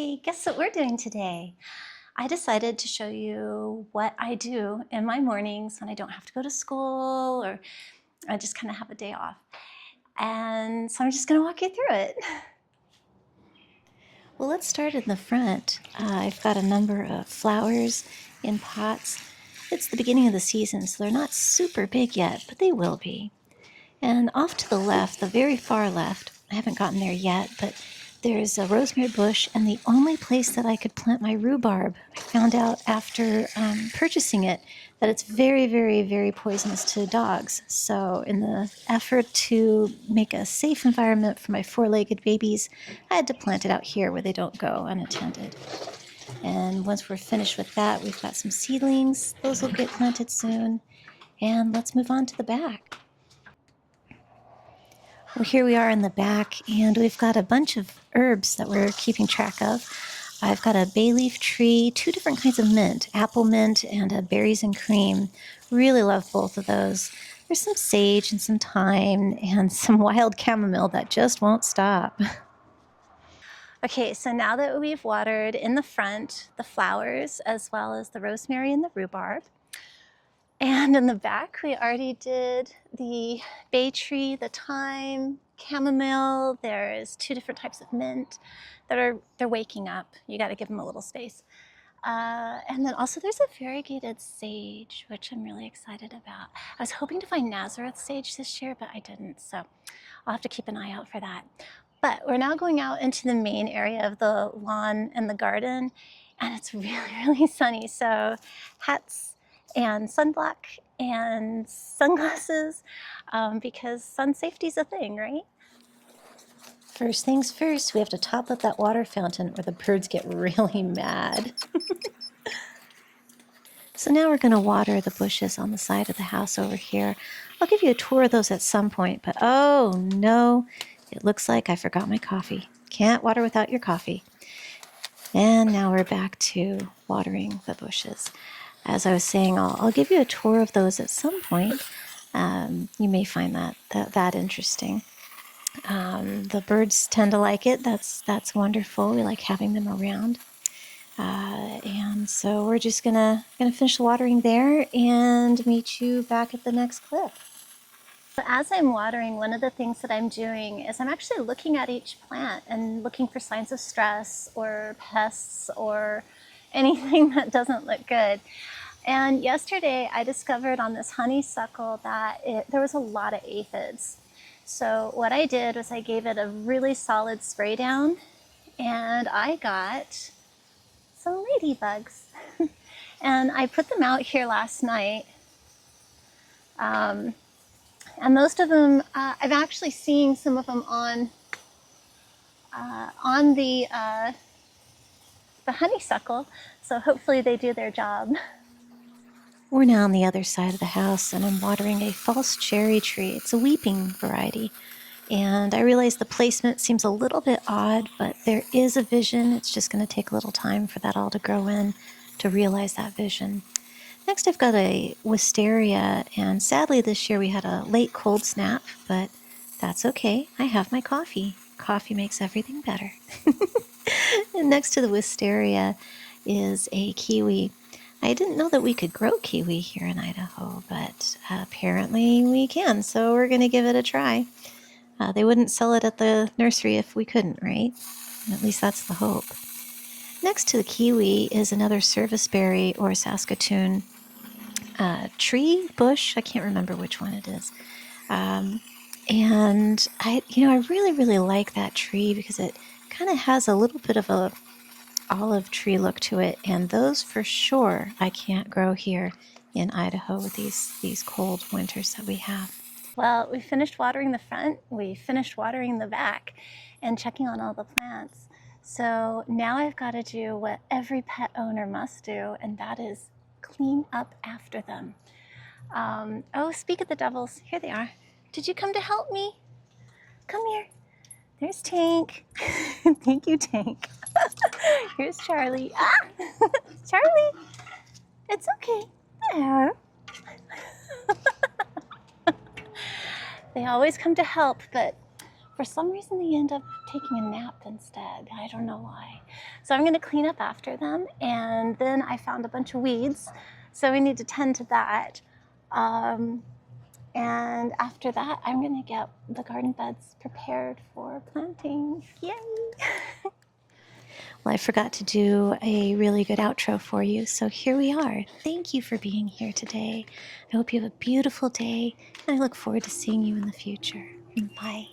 Hey, guess what we're doing today? I decided to show you what I do in my mornings when I don't have to go to school or I just kind of have a day off. And so I'm just going to walk you through it. Well, let's start in the front. I've got a number of flowers in pots. It's the beginning of the season, so they're not super big yet, but they will be. And off to the left, the very far left, I haven't gotten there yet, but there's a rosemary bush, and the only place that I could plant my rhubarb, I found out after purchasing it that it's very, very, very poisonous to dogs. So in the effort to make a safe environment for my four-legged babies, I had to plant it out here where they don't go unattended. And once we're finished with that, we've got some seedlings. Those will get planted soon. And let's move on to the back. Well, here we are in the back, and we've got a bunch of herbs that we're keeping track of. I've got a bay leaf tree, two different kinds of mint, apple mint and a berries and cream. Really love both of those. There's some sage and some thyme and some wild chamomile that just won't stop. Okay, so now that we've watered in the front the flowers as well as the rosemary and the rhubarb, and in the back, we already did the bay tree, the thyme, chamomile. There's two different types of mint they're waking up. You got to give them a little space. And then also there's a variegated sage, which I'm really excited about. I was hoping to find Nazareth sage this year, but I didn't. So I'll have to keep an eye out for that. But we're now going out into the main area of the lawn and the garden, and it's really, really sunny. So hats and sunblock and sunglasses because sun safety is a thing, right? First things first, we have to top up that water fountain or the birds get really mad. So now we're going to water the bushes on the side of the house over here. I'll give you a tour of those at some point, but oh no, it looks like I forgot my coffee. Can't water without your coffee. And now we're back to watering the bushes. As I was saying, I'll give you a tour of those at some point. You may find that interesting. The birds tend to like it. That's wonderful. We like having them around. And so we're just gonna finish the watering there and meet you back at the next clip. As I'm watering, one of the things that I'm doing is I'm actually looking at each plant and looking for signs of stress or pests or anything that doesn't look good. And yesterday I discovered on this honeysuckle that there was a lot of aphids. So what I did was I gave it a really solid spray down, and I got some ladybugs. And I put them out here last night. And most of them, I've actually seen some of them on the honeysuckle, so hopefully they do their job. We're now on the other side of the house, and I'm watering a false cherry tree. It's a weeping variety, and I realize the placement seems a little bit odd, but there is a vision. It's just going to take a little time for that all to grow in to realize that vision. Next, I've got a wisteria, and sadly this year we had a late cold snap, but that's okay. I have my coffee. Coffee makes everything better. And next to the wisteria is a kiwi. I didn't know that we could grow kiwi here in Idaho, but apparently we can, so we're going to give it a try. They wouldn't sell it at the nursery if we couldn't, right? At least that's the hope. Next to the kiwi is another serviceberry or Saskatoon tree, bush, I can't remember which one it is. And I really, really like that tree because it kind of has a little bit of a olive tree look to it, and those for sure I can't grow here in Idaho with these cold winters that we have. Well, we finished watering the front, we finished watering the back, and checking on all the plants. So now I've got to do what every pet owner must do, and that is clean up after them. Oh, speak of the devils, here they are. Did you come to help me? Come here. There's Tank. Thank you, Tank. Here's Charlie. Ah! Charlie, it's okay. There. They always come to help, but for some reason they end up taking a nap instead. I don't know why. So I'm going to clean up after them, and then I found a bunch of weeds, so we need to tend to that. And after that, I'm going to get the garden beds prepared for planting. Yay! Well, I forgot to do a really good outro for you, so here we are. Thank you for being here today. I hope you have a beautiful day, and I look forward to seeing you in the future. Bye.